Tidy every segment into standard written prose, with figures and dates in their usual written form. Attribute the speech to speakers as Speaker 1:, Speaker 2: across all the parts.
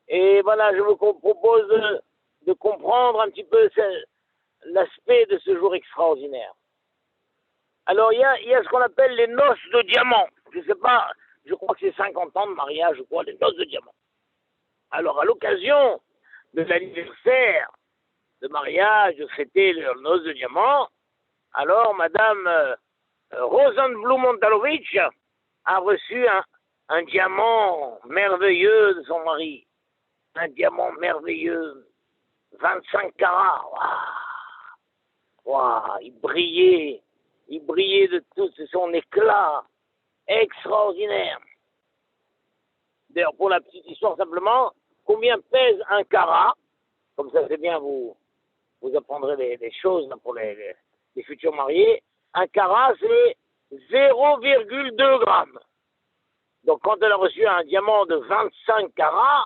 Speaker 1: Et voilà, je vous propose de comprendre un petit peu l'aspect de ce jour extraordinaire. Alors, il y a ce qu'on appelle les noces de diamant. Je sais pas, je crois que c'est 50 ans de mariage, je crois, les noces de diamant. Alors, à l'occasion de l'anniversaire de mariage, de fêter les noces de diamant, alors Madame Rosenblum Montalovich a reçu un diamant merveilleux de son mari. Un diamant merveilleux, 25 carats. Waouh, waouh, il brillait de tout son éclat extraordinaire. D'ailleurs, pour la petite histoire simplement, combien pèse un carat? Comme ça, c'est bien, vous apprendrez des choses pour les futurs mariés. Un carat, c'est 0,2 grammes. Donc, quand elle a reçu un diamant de 25 carats,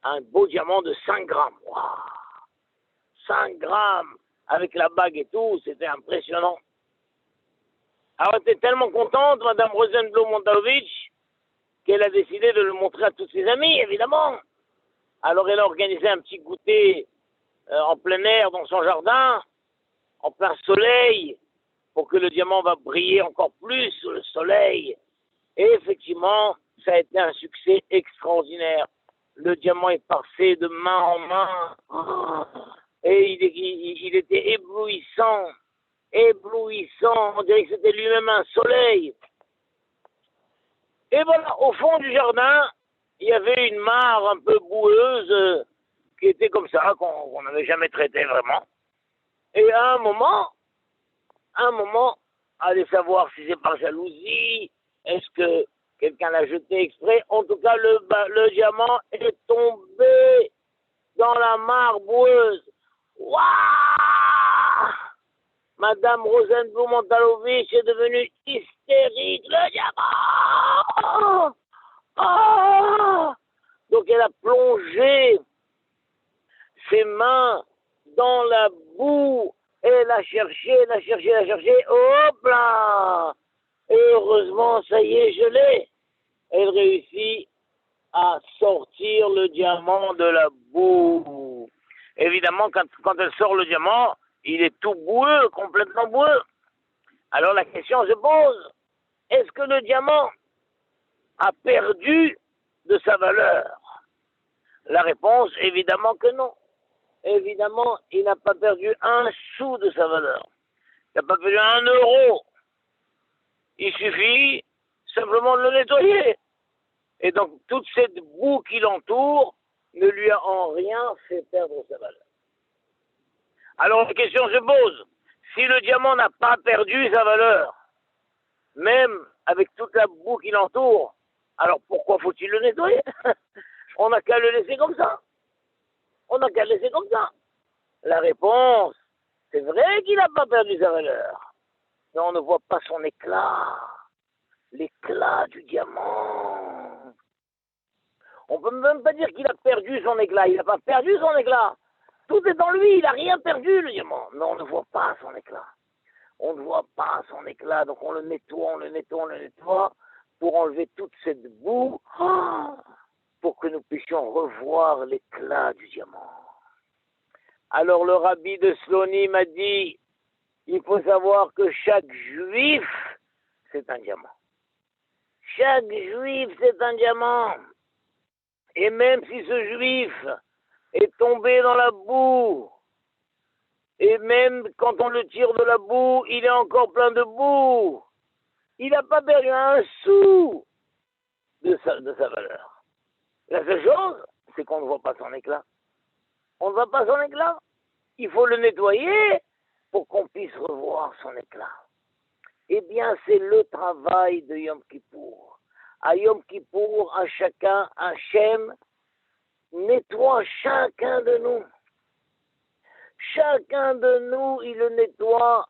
Speaker 1: un beau diamant de 5 grammes. Waouh, 5 grammes avec la bague et tout, c'était impressionnant. Alors, elle était tellement contente, Madame Rosenblum Montalovich, qu'elle a décidé de le montrer à tous ses amis, évidemment. Alors, elle a organisé un petit goûter en plein air dans son jardin, en plein soleil, pour que le diamant va briller encore plus sous le soleil. Et effectivement, ça a été un succès extraordinaire. Le diamant est passé de main en main. Et il était éblouissant. On dirait que c'était lui-même un soleil. Et voilà, au fond du jardin, il y avait une mare un peu boueuse qui était comme ça, qu'on n'avait jamais traité vraiment. Et à un moment, allez savoir si c'est par jalousie, est-ce que quelqu'un l'a jeté exprès, en tout cas le diamant est tombé dans la mare boueuse. Waouh! Madame Rosenblum Montalovich est devenue hystérique, le diamant! Oh! Donc elle a plongé ses mains dans la boue, et elle a cherché, hop là! Et heureusement, ça y est, je l'ai. Elle réussit à sortir le diamant de la boue. Évidemment, quand elle sort le diamant, il est tout boueux, complètement boueux. Alors la question se pose, est-ce que le diamant a perdu de sa valeur? La réponse, évidemment que non. Évidemment, il n'a pas perdu un sou de sa valeur. Il n'a pas perdu 1 euro. Il suffit simplement de le nettoyer. Et donc, toute cette boue qui l'entoure ne lui a en rien fait perdre sa valeur. Alors, la question se pose, si le diamant n'a pas perdu sa valeur, même avec toute la boue qui l'entoure, alors pourquoi faut-il le nettoyer? On n'a qu'à le laisser comme ça. La réponse, c'est vrai qu'il n'a pas perdu sa valeur, mais on ne voit pas son éclat, l'éclat du diamant. On ne peut même pas dire qu'il a perdu son éclat, il n'a pas perdu son éclat. Tout est en lui, il n'a rien perdu, le diamant, mais on ne voit pas son éclat. Donc on le nettoie pour enlever toute cette boue, pour que nous puissions revoir l'éclat du diamant. Alors le rabbi de Slony m'a dit, il faut savoir que chaque juif, c'est un diamant. Chaque juif, c'est un diamant. Et même si ce juif est tombé dans la boue, et même quand on le tire de la boue, il est encore plein de boue, il n'a pas perdu un sou de sa valeur. La seule chose, c'est qu'on ne voit pas son éclat. On ne voit pas son éclat. Il faut le nettoyer pour qu'on puisse revoir son éclat. Eh bien, c'est le travail de Yom Kippour. À Yom Kippour, à chacun, Hachem nettoie chacun de nous. Chacun de nous, il le nettoie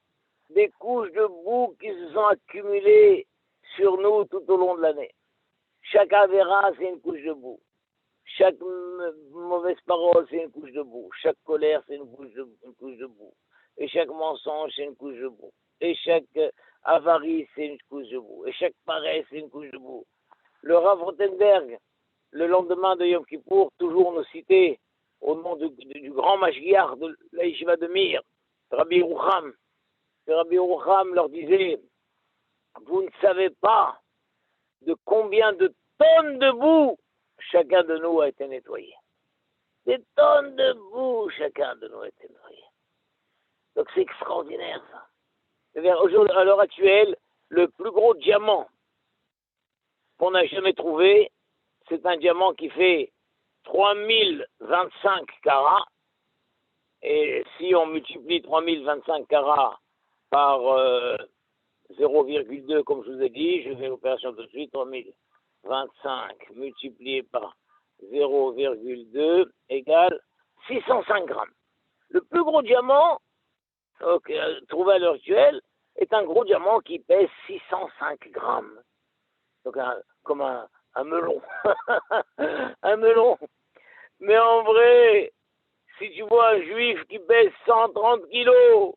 Speaker 1: des couches de boue qui se sont accumulées sur nous tout au long de l'année. Chaque avéra, c'est une couche de boue. Chaque mauvaise parole, c'est une couche de boue. Chaque colère, c'est une couche de boue. Et chaque mensonge, c'est une couche de boue. Et chaque avarice, c'est une couche de boue. Et chaque paresse, c'est une couche de boue. Le Rav Rothenberg, le lendemain de Yom Kippour, toujours nous citer au nom du grand Mashgiach de la Yeshiva de Mir, Rabbi Yerucham. Rabbi Yerucham leur disait, vous ne savez pas de combien de tonnes de boue chacun de nous a été nettoyé. Des tonnes de boue, chacun de nous a été nettoyé. Donc c'est extraordinaire ça. C'est-à-dire, à l'heure actuelle, le plus gros diamant qu'on n'a jamais trouvé, c'est un diamant qui fait 3025 carats. Et si on multiplie 3025 carats par 0,2, comme je vous ai dit, je fais l'opération tout de suite, 3025 multiplié par 0,2 égale 605 grammes. Le plus gros diamant trouvé à l'heure actuelle est un gros diamant qui pèse 605 grammes. Donc comme un melon. Un melon. Mais en vrai, si tu vois un juif qui pèse 130 kilos,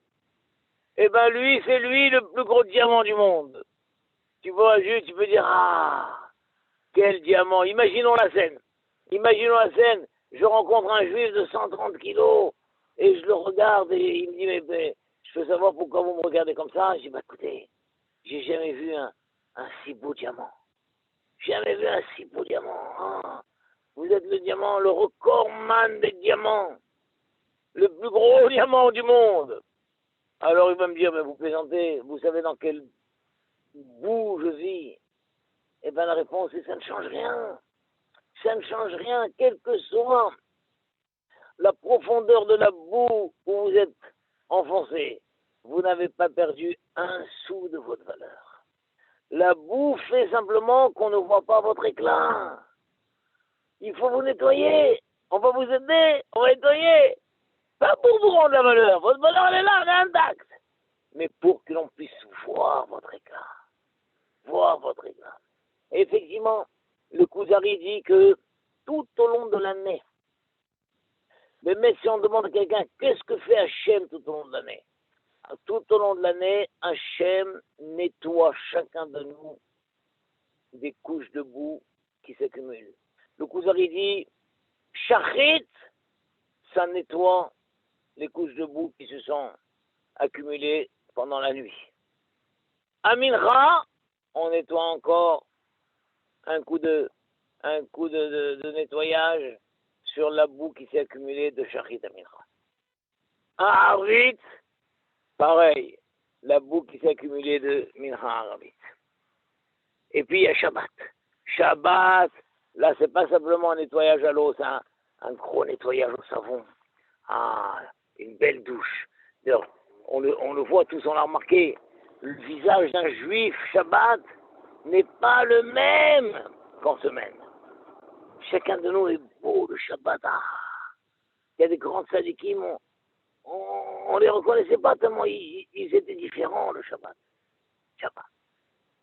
Speaker 1: eh ben lui, c'est lui le plus gros diamant du monde. Tu vois un juif, tu peux dire, ah, quel diamant. Imaginons la scène. Imaginons la scène. Je rencontre un juif de 130 kilos et je le regarde et il me dit, mais je veux savoir pourquoi vous me regardez comme ça. Je dis, bah écoutez, j'ai jamais vu un si beau diamant. Jamais vu un si beau diamant. Ah, vous êtes le diamant, le recordman des diamants. Le plus gros diamant du monde. Alors il va me dire, mais vous plaisantez, vous savez dans quelle boue je vis? Eh bien la réponse est, ça ne change rien. Ça ne change rien, quelle que soit la profondeur de la boue où vous êtes enfoncé. Vous n'avez pas perdu un sou de votre valeur. La boue fait simplement qu'on ne voit pas votre éclat. Il faut vous nettoyer. On va vous aider. On va nettoyer. Pas pour vous rendre la valeur. Votre valeur, elle est là, elle est intacte. Mais pour que l'on puisse voir votre éclat. Voir votre éclat. Et effectivement, le Kuzari dit que tout au long de l'année, mais si on demande à quelqu'un qu'est-ce que fait Hachem tout au long de l'année, tout au long de l'année, Hachem nettoie chacun de nous des couches de boue qui s'accumulent. Le Kuzari dit, Shachrit, ça nettoie les couches de boue qui se sont accumulées pendant la nuit. Aminra, on nettoie encore un coup de nettoyage sur la boue qui s'est accumulée de Shachrit Aminra. Un Arvit, pareil, la boue qui s'est accumulée de Mincha Arvit. Et puis il y a Shabbat. Shabbat, là c'est pas simplement un nettoyage à l'eau, c'est un gros nettoyage au savon. Ah, une belle douche. D'ailleurs, on le voit tous, on l'a remarqué. Le visage d'un juif Shabbat n'est pas le même qu'en semaine. Chacun de nous est beau le Shabbat. Ah, il y a des grands tzadikim, on les reconnaissait pas tellement ils étaient différents le Shabbat.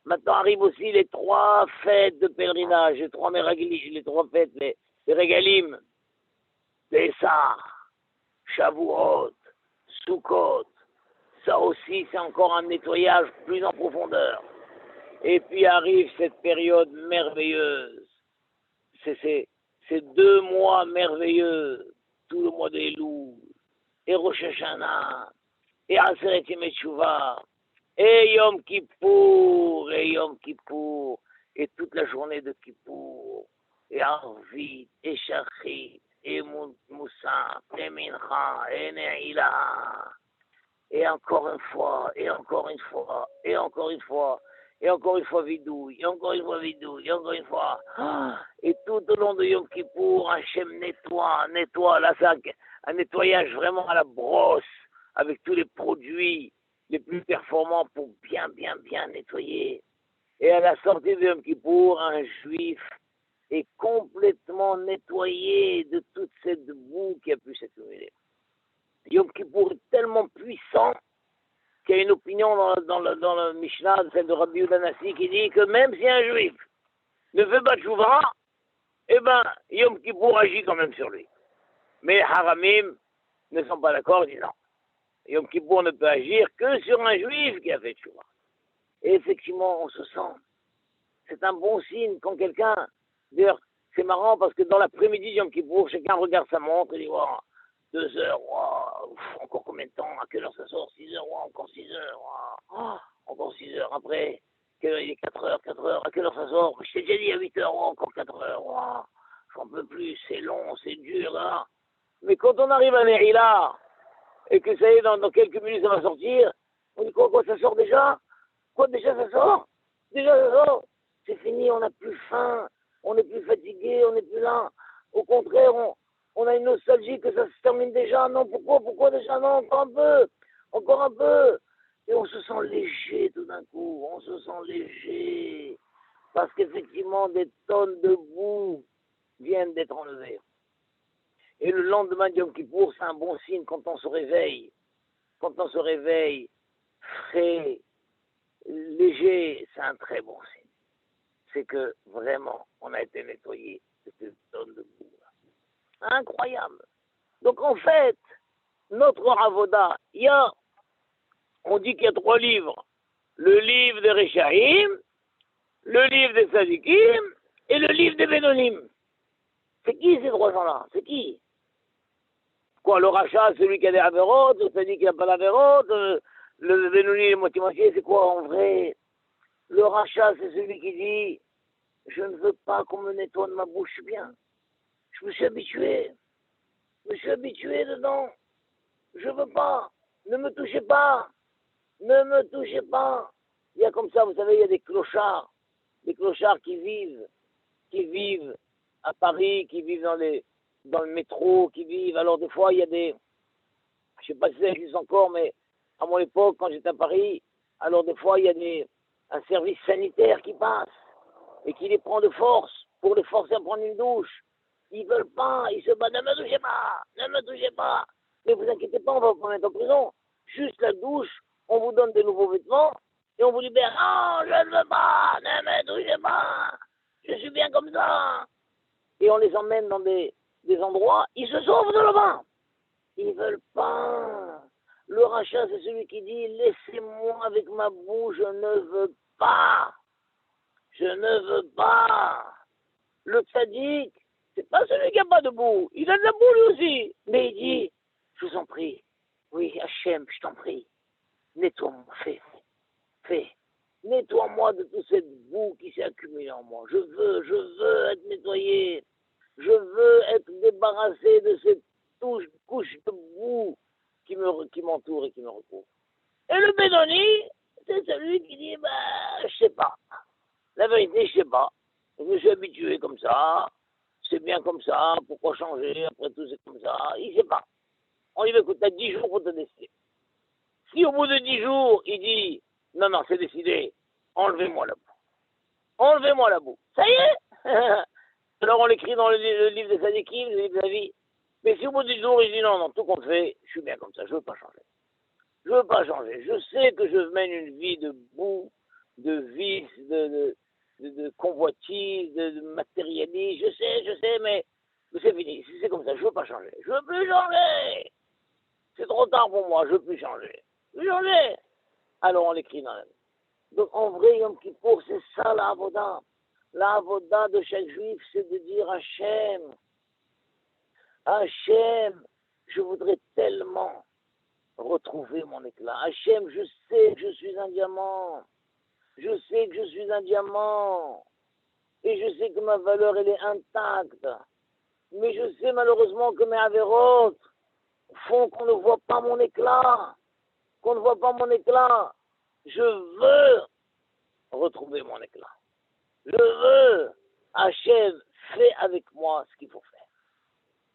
Speaker 1: Maintenant arrivent aussi les 3 fêtes de pèlerinage, les 3 les 3 fêtes, les régalim, les Sar, Shavuot, Sukkot. Ça aussi, c'est encore un nettoyage plus en profondeur. Et puis arrive cette période merveilleuse. C'est 2 mois merveilleux, tout le mois des loups, et Rosh Hashanah, et Aseret Yemei Teshuvah, et Yom Kippour, et toute la journée de Kippour, et Arvit, et Shachrit, et Moussaf, et Mincha, et Ne'ilah, et encore une fois, et encore une fois, et encore une fois, et encore une fois vidouille, et encore une fois vidouille, et encore une fois. Et tout au long de Yom Kippour, Hachem nettoie. Là, c'est un nettoyage vraiment à la brosse, avec tous les produits les plus performants pour bien nettoyer. Et à la sortie de Yom Kippour, un juif est complètement nettoyé de toute cette boue qui a pu s'accumuler. Yom Kippour est tellement puissant qu'il y a une opinion dans le Mishnah, celle de Rabbi Yehuda Nasi, qui dit que même si un juif ne fait pas de Teshuvah, eh ben, Yom Kippour agit quand même sur lui. Mais Haramim ne sont pas d'accord, ils disent non. Yom Kippour ne peut agir que sur un juif qui a fait Teshuvah. Et effectivement, on se sent. C'est un bon signe quand quelqu'un, d'ailleurs, c'est marrant parce que dans l'après-midi, Yom Kippour, chacun regarde sa montre et dit, oh, 2 heures, oh, encore combien de temps? À quelle heure ça sort? 6 heures, oh, encore 6 heures, oh, encore 6 heures. Après, quelle heure il est? 4 heures, 4 heures. À quelle heure ça sort? Je t'ai déjà dit à 8 heures, oh, encore 4 heures, oh, j'en peux plus, c'est long, c'est dur, là. Mais quand on arrive à Nerila, et que ça y est, dans quelques minutes, ça va sortir, on dit quoi, ça sort déjà? Quoi, déjà ça sort? Déjà ça sort? C'est fini, on n'a plus faim, on n'est plus fatigué, on n'est plus là. Au contraire, on a une nostalgie que ça se termine déjà. Non, pourquoi déjà? Non, encore un peu. Et on se sent léger tout d'un coup, on se sent léger. Parce qu'effectivement, des tonnes de boue viennent d'être enlevées. Et le lendemain de Yom Kippour, c'est un bon signe quand on se réveille. Quand on se réveille frais, léger, c'est un très bon signe. C'est que vraiment, on a été nettoyé de cette tonne de boue. Incroyable. Donc en fait, notre Avoda, on dit qu'il y a 3 livres. Le livre des Rechaim, le livre des Sadikim et le livre des Bénonim. C'est qui ces 3 gens-là? C'est qui? Quoi, le rachat, celui qui a des avérotes, le Sadik qui n'a pas d'avérotes, le Bénonim, le moitié-moitié, c'est quoi en vrai? Le rachat, c'est celui qui dit je ne veux pas qu'on me nettoie de ma bouche bien. Je me suis habitué. Je me suis habitué dedans. Je veux pas. Ne me touchez pas. Ne me touchez pas. Il y a comme ça, vous savez, il y a des clochards. Des clochards qui vivent à Paris, qui vivent dans le métro, qui vivent. Alors des fois, il y a des... Je ne sais pas si ça existe encore, mais à mon époque, quand j'étais à Paris, alors des fois, il y a un service sanitaire qui passe et qui les prend de force pour les forcer à prendre une douche. Ils ne veulent pas, ils se battent, ne me touchez pas, ne me touchez pas. Mais vous inquiétez pas, on va vous mettre en prison. Juste la douche, on vous donne de nouveaux vêtements et on vous libère. Non, je ne veux pas, ne me touchez pas, je suis bien comme ça. Et on les emmène dans des endroits, ils se sauvent de là-bas. Ils ne veulent pas. Le rachat, c'est celui qui dit, laissez-moi avec ma bouche, je ne veux pas. Je ne veux pas. Le tzaddik, c'est pas celui qui n'a pas de boue. Il a de la boue lui aussi. Mais il dit, je vous en prie. Oui, Hachem, je t'en prie. Nettoie-moi, fais. Nettoie-moi de toute cette boue qui s'est accumulée en moi. Je veux être nettoyé. Je veux être débarrassé de cette couche de boue qui m'entoure et qui me recouvre. Et le Bénoni, c'est celui qui dit, je sais pas. La vérité, je sais pas. Je me suis habitué comme ça. C'est bien comme ça. Pourquoi changer? Après tout, c'est comme ça. Il sait pas. On dit, écoute, t'as 10 jours pour te décider. Si au bout de 10 jours, il dit, non, c'est décidé, enlevez-moi la boue. Enlevez-moi la boue. Ça y est. Alors on l'écrit dans le livre des Sadikim, le livre de la vie. Mais si au bout de 10 jours, il dit, non, tout compte fait, je suis bien comme ça, je veux pas changer. Je veux pas changer. Je sais que je mène une vie de boue, de vice, de convoitise, de matérialisme. Je sais, mais c'est fini. C'est comme ça. Je veux pas changer. Je veux plus changer. C'est trop tard pour moi. Je veux plus changer. Je veux changer. Alors on l'écrit dans la vie. Donc en vrai, Yom Kippour, c'est ça la avoda. La avoda de chaque juif, c'est de dire Hachem, je voudrais tellement retrouver mon éclat. Hachem, je sais que je suis un diamant. Je sais que je suis un diamant. Et je sais que ma valeur, elle est intacte. Mais je sais malheureusement que mes avérotes font qu'on ne voit pas mon éclat. Qu'on ne voit pas mon éclat. Je veux retrouver mon éclat. Je veux. Hachem, fais avec moi ce qu'il faut faire.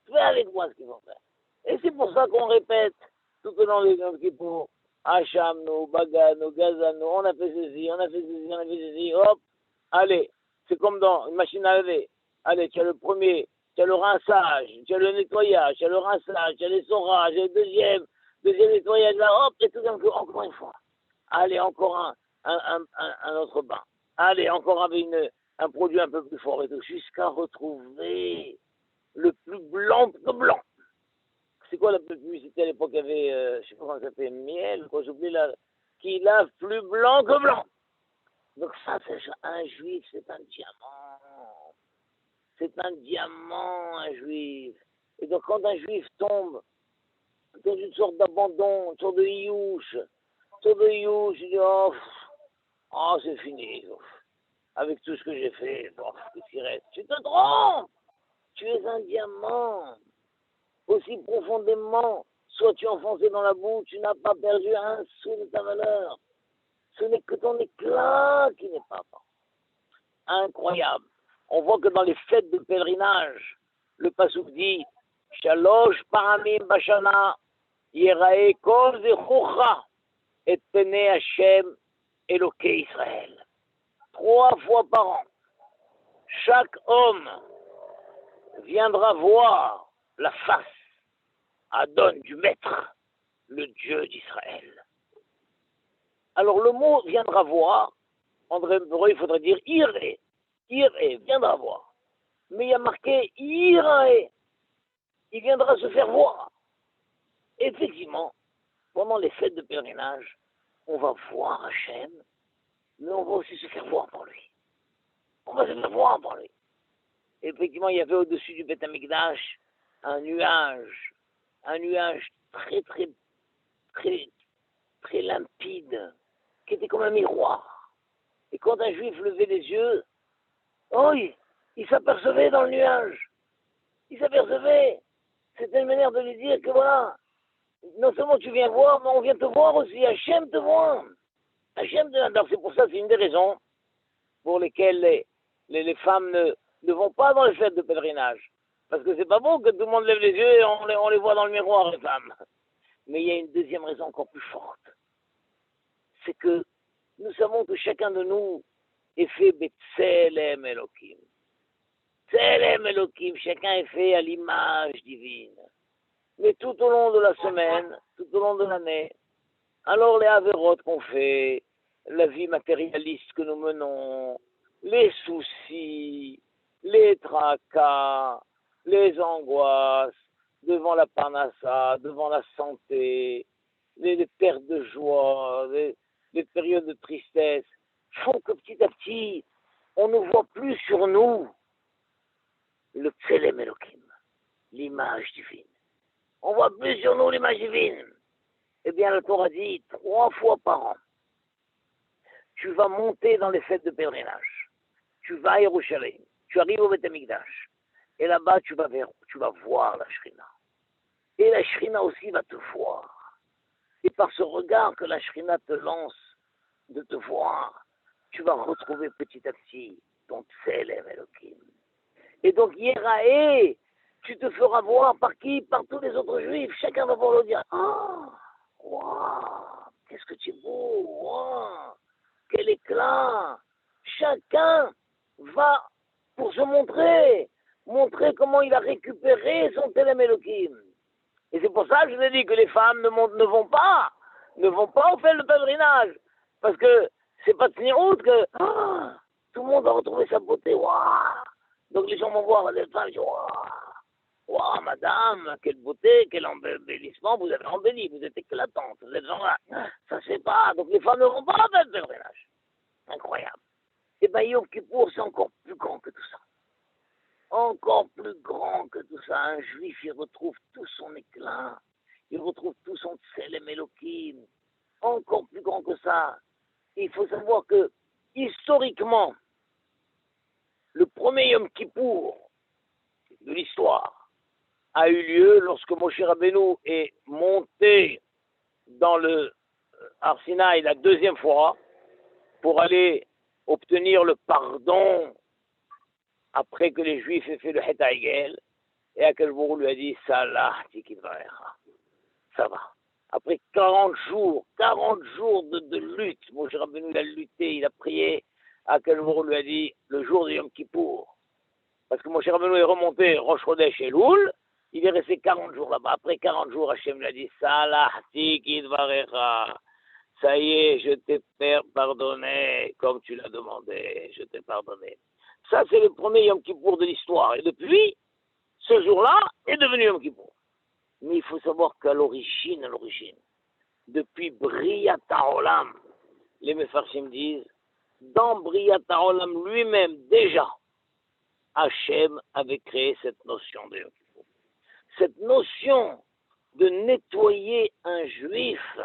Speaker 1: Fais avec moi ce qu'il faut faire. Et c'est pour ça qu'on répète tout au long des Yom Kippour, Hachamnu, Baganu, Gazanu, on a fait ceci, hop, allez, c'est comme dans une machine à laver. Allez, tu as le premier, tu as le rinçage, tu as le nettoyage, tu as le rinçage, tu as l'essorage, le deuxième nettoyage, là, hop, et tout d'un coup, encore une fois. Allez, encore un autre bain. Allez, encore avec un produit un peu plus fort et tout, jusqu'à retrouver le plus blanc que blanc. C'est quoi la publicité à l'époque? Il y avait, je sais pas comment ça s'appelait, miel, quoi, j'oublie là, qui lave plus blanc que blanc. Donc ça, c'est un juif, c'est un diamant. C'est un diamant, un juif. Et donc quand un juif tombe dans une sorte d'abandon, une sorte de iouche, il dit oh c'est fini. Avec tout ce que j'ai fait, qu'est-ce qui reste? Tu te trompes! Tu es un diamant. Aussi profondément, sois-tu enfoncé dans la boue, tu n'as pas perdu un sou de ta valeur. Ce n'est que ton éclat qui n'est pas mort. Incroyable. On voit que dans les fêtes de pèlerinage, le Passouk dit Shalosh paramim bashana yerae kol zechucha et pene Hashem Eloké Israël. 3 fois par an, chaque homme viendra voir la face Adon du Maître, le Dieu d'Israël. Alors le mot viendra voir, en hébreu il faudrait dire iré, viendra voir. Mais il y a marqué irae, il viendra se faire voir. Effectivement, pendant les fêtes de pèlerinage, on va voir Hachem, mais on va aussi se faire voir par lui. On va se faire voir par lui. Effectivement, il y avait au-dessus du Beth Amikdash un nuage très, très, très, très limpide, qui était comme un miroir. Et quand un juif levait les yeux, il s'apercevait dans le nuage. Il s'apercevait. C'était une manière de lui dire que voilà, non seulement tu viens voir, mais on vient te voir aussi. Hachem te voit. Alors c'est pour ça, c'est une des raisons pour lesquelles les femmes ne vont pas dans les fêtes de pèlerinage. Parce que c'est pas bon que tout le monde lève les yeux et on les voit dans le miroir, les femmes. Mais il y a une deuxième raison encore plus forte. C'est que nous savons que chacun de nous est fait B'Tselem Elohim. Tselem Elohim, chacun est fait à l'image divine. Mais tout au long de la semaine, tout au long de l'année, alors les avérotes qu'on fait, la vie matérialiste que nous menons, les soucis, les tracas, les angoisses, devant la parnassa, devant la santé, les pertes de joie, les périodes de tristesse, font que petit à petit, on ne voit plus sur nous le Tselem Elohim, l'image divine. On voit plus sur nous l'image divine. Eh bien, la Torah dit 3 fois par an, tu vas monter dans les fêtes de pèlerinage. Tu vas à Yerushalayim, tu arrives au Beth Amikdash, et là-bas, tu vas voir la Shrina. Et la Shrina aussi va te voir. Et par ce regard que la Shrina te lance de te voir, tu vas retrouver petit à petit ton Tselem Elohim. Et donc, Yerae, tu te feras voir par qui? Par tous les autres juifs. Chacun va pouvoir le dire, waouh, qu'est-ce que tu es beau, waouh, quel éclat. Chacun va pour se montrer comment il a récupéré son Tselem Elohim. Et c'est pour ça que je vous ai dit que les femmes ne vont pas au fait le pèlerinage. Parce que c'est pas de tenir route que tout le monde va retrouver sa beauté. Waouh. Donc les gens vont voir les femmes, ils disent waouh, madame, quelle beauté, quel embellissement, vous avez embelli, vous êtes éclatante, vous êtes genre là. Ça se fait pas. Donc les femmes ne vont pas faire le pèlerinage. Incroyable. Et bien Yom Kippour, c'est encore plus grand que tout ça. Encore plus grand que tout ça. Un juif, il retrouve tout son éclat. Il retrouve tout son Tselem Elohim. Encore plus grand que ça. Il faut savoir que, historiquement, le premier Yom Kippour de l'histoire a eu lieu lorsque Moshe Rabbeinu est monté dans le Har Sinaï la 2e fois pour aller obtenir le pardon après que les Juifs aient fait le Het HaEgel, et Akadosh lui a dit « Salah tikivrecha » ça va. Après 40 jours de lutte, Moshe Rabbeinu il a lutté, il a prié, Akadosh lui a dit le jour de Yom Kippour, parce que Moshe Rabbeinu est remonté Rosh Chodesh Elul, il est resté 40 jours là-bas. Après 40 jours, Hachem lui a dit Salah tikivrecha, ça y est, je t'ai pardonné, comme tu l'as demandé, je t'ai pardonné. Ça, c'est le premier Yom Kippour de l'histoire. Et depuis, ce jour-là est devenu Yom Kippour. Mais il faut savoir qu'à l'origine, depuis Briyat HaOlam, les Mefarshim disent, dans Briyat HaOlam lui-même, déjà, Hachem avait créé cette notion de Yom Kippour. Cette notion de nettoyer un juif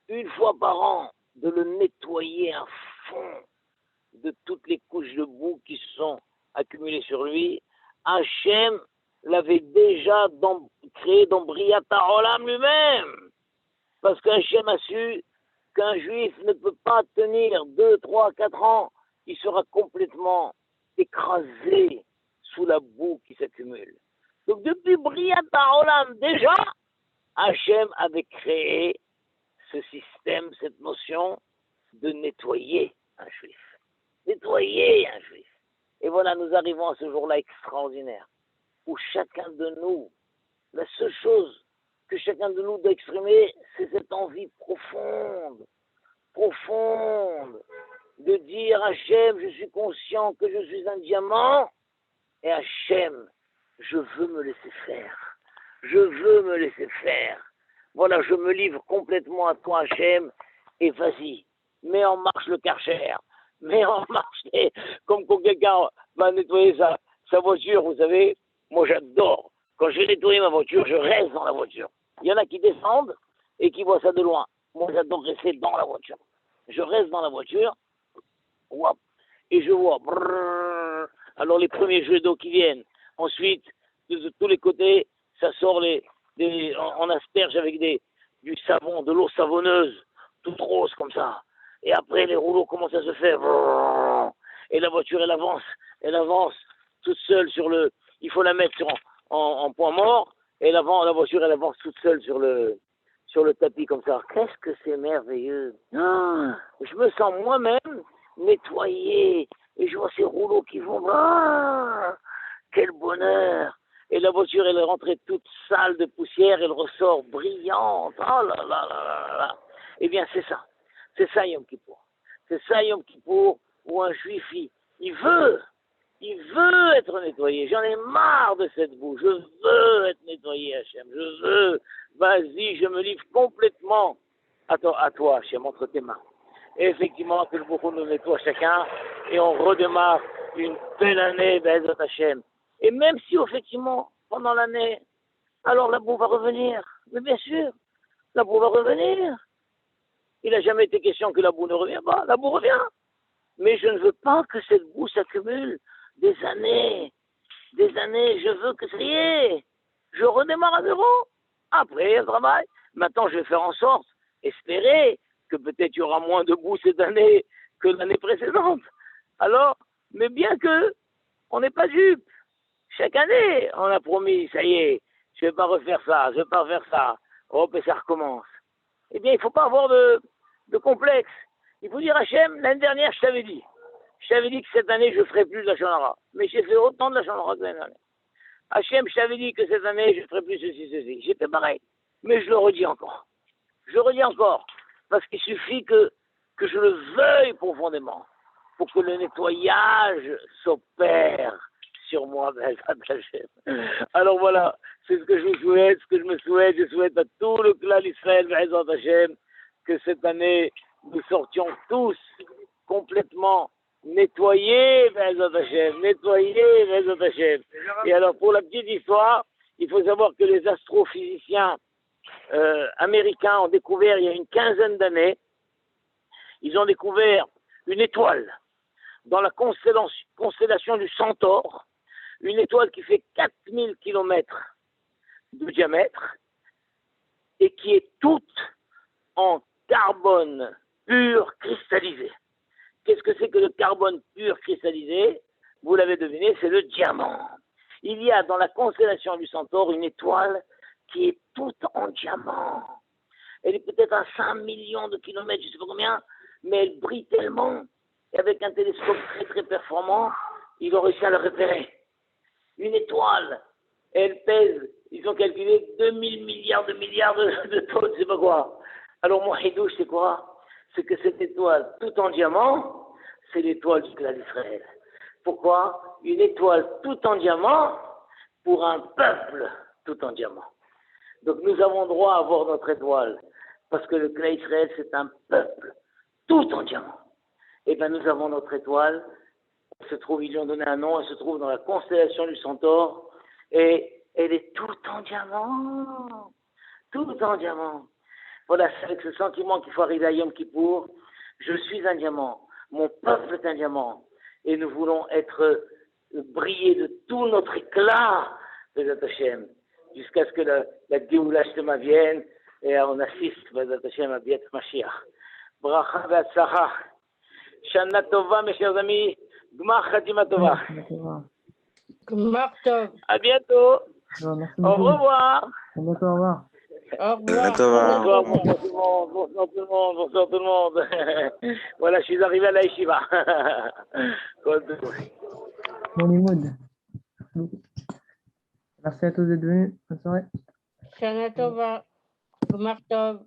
Speaker 1: une fois par an, de le nettoyer à fond de toutes les couches de boue qui se sont accumulées sur lui, Hachem l'avait déjà créé dans Briat Olam lui-même. Parce qu'Hachem a su qu'un juif ne peut pas tenir 2, 3, 4 ans, il sera complètement écrasé sous la boue qui s'accumule. Donc depuis Briat Olam, déjà, Hachem avait créé ce système, cette notion de nettoyer un juif. Nettoyer un juif. Et voilà, nous arrivons à ce jour-là extraordinaire, où chacun de nous, la seule chose que chacun de nous doit exprimer, c'est cette envie profonde, de dire Hachem, je suis conscient que je suis un diamant, et Hachem, je veux me laisser faire. Je veux me laisser faire. Voilà, je me livre complètement à toi, Hachem, et vas-y, mets en marche le Karcher, mets en marche, comme quand quelqu'un va nettoyer sa voiture, vous savez, moi j'adore. Quand je vais nettoyer ma voiture, je reste dans la voiture. Il y en a qui descendent et qui voient ça de loin. Moi j'adore rester dans la voiture. Je reste dans la voiture, wap, et je vois, brrr, alors les premiers jets d'eau qui viennent. Ensuite, de tous les côtés, ça sort on asperge avec du savon, de l'eau savonneuse, toute rose comme ça. Et après, les rouleaux commencent à se faire. Et la voiture, elle avance toute seule sur le. Il faut la mettre en point mort. Et la voiture, elle avance toute seule sur le tapis comme ça. Qu'est-ce que c'est merveilleux. Je me sens moi-même nettoyé. Et je vois ces rouleaux qui vont. Quel bonheur. Et la voiture, elle est rentrée toute sale de poussière, elle ressort brillante. Oh là là là là là. Eh bien, c'est ça. C'est ça Yom Kippour. C'est ça Yom Kippour où un juif, il veut être nettoyé. J'en ai marre de cette boue. Je veux être nettoyé, Hachem. Je veux. Vas-y, je me livre complètement à toi, Hachem, entre tes mains. Et effectivement, que le beaucoup nous nettoie chacun et on redémarre une belle année, Be'ezrat Hachem. Et même si, effectivement, pendant l'année, alors la boue va revenir. Mais bien sûr, la boue va revenir. Il n'a jamais été question que la boue ne revient pas. La boue revient. Mais je ne veux pas que cette boue s'accumule des années. Je veux que ça y est. Je redémarre à zéro. Après, le travail. Maintenant, je vais faire en sorte, espérer que peut-être il y aura moins de boue cette année que l'année précédente. Alors, mais bien que on n'est pas dupe. Chaque année, on a promis, ça y est, je ne vais pas refaire ça, hop, et ça recommence. Eh bien, il ne faut pas avoir de complexe. Il faut dire, Hachem, l'année dernière, je t'avais dit que cette année, je ne ferai plus de la Shonara. Mais j'ai fait autant de la Shonara que l'année dernière. Hachem, je t'avais dit que cette année, je ne ferai plus ceci. J'ai fait pareil. Mais je le redis encore. Parce qu'il suffit que je le veuille profondément pour que le nettoyage s'opère sur moi, alors voilà, c'est ce que je vous souhaite, je souhaite à tout le clan d'Israël, que cette année, nous sortions tous complètement nettoyés, Et alors, pour la petite histoire, il faut savoir que les astrophysiciens américains ont découvert, il y a une quinzaine d'années, ils ont découvert une étoile dans la constellation du Centaure, une étoile qui fait 4000 km de diamètre et qui est toute en carbone pur cristallisé. Qu'est-ce que c'est que le carbone pur cristallisé? Vous l'avez deviné, c'est le diamant. Il y a dans la constellation du Centaure une étoile qui est toute en diamant. Elle est peut-être à 5 millions de kilomètres, je ne sais pas combien, mais elle brille tellement, et avec un télescope très très performant, ils ont réussi à le repérer. Une étoile, elle pèse, ils ont calculé 2000 milliards de tonnes, je sais pas quoi. Alors mon hidouche, c'est quoi? C'est que cette étoile, tout en diamant, c'est l'étoile du clan d'Israël. Pourquoi? Une étoile tout en diamant pour un peuple tout en diamant. Donc nous avons droit à avoir notre étoile, parce que le clan d'Israël, c'est un peuple tout en diamant. Et bien nous avons notre étoile, se trouve, ils lui ont donné un nom, elle se trouve dans la constellation du Centaure, et elle est tout en diamant, tout en diamant. Voilà, c'est avec ce sentiment qu'il faut arriver à Yom Kippour. Je suis un diamant, mon peuple est un diamant, et nous voulons être briller de tout notre éclat, Bezat Hashem, jusqu'à ce que la Géoula Shlema vienne, et on assiste, Bezat Hashem, à Biat Mashiach. Bracha ve'atzlacha. Shana Tova, mes chers amis. Gmar Khatima Tova.
Speaker 2: Gmar Tov.
Speaker 1: À bientôt.
Speaker 3: Merci
Speaker 1: Au revoir.
Speaker 3: À bientôt, au revoir.
Speaker 2: Au revoir.
Speaker 1: Bonsoir, bonsoir tout le monde. Bonsoir tout le monde. Bonsoir tout le monde. Voilà, je suis arrivé à la yeshiva.
Speaker 3: Bon Limoud. Merci à tous d'être venus. Bonne soirée.
Speaker 2: Shana Tova. Gmar Tov.